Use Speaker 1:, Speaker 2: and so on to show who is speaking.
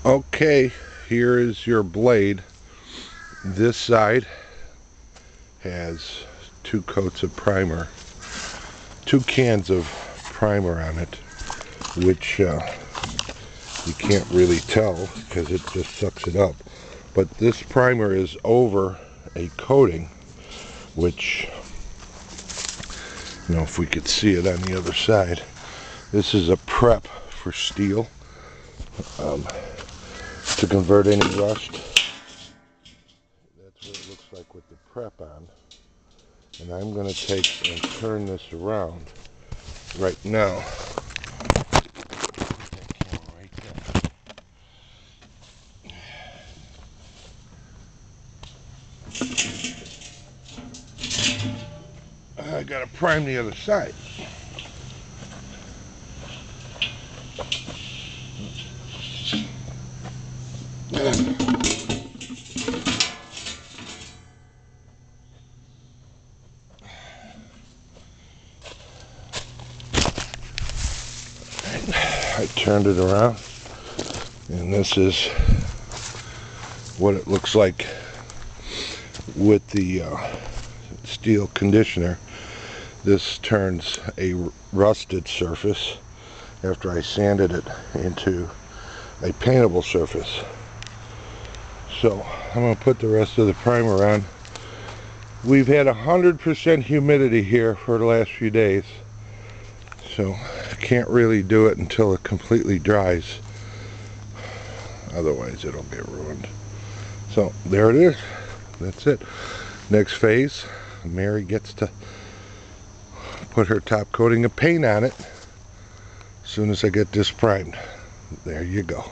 Speaker 1: Okay, here is your blade. This side has 2 coats of primer, 2 cans of primer on it, which you can't really tell because it just sucks it up. But this primer is over a coating, which, you know, if we could see it on the other side, this is a prep for steel to convert any rust. That's what it looks like with the prep on. And I'm going to take and turn this around right now. I got to prime the other side. I turned it around, and this is what it looks like with the steel conditioner. This turns a rusted surface after I sanded it into a paintable surface. So I'm going to put the rest of the primer on. We've had 100% humidity here for the last few days, so I can't really do it until it completely dries. Otherwise it'll get ruined. So there it is. That's it. Next phase, Mary gets to put her top coating of paint on it as soon as I get this primed. There you go.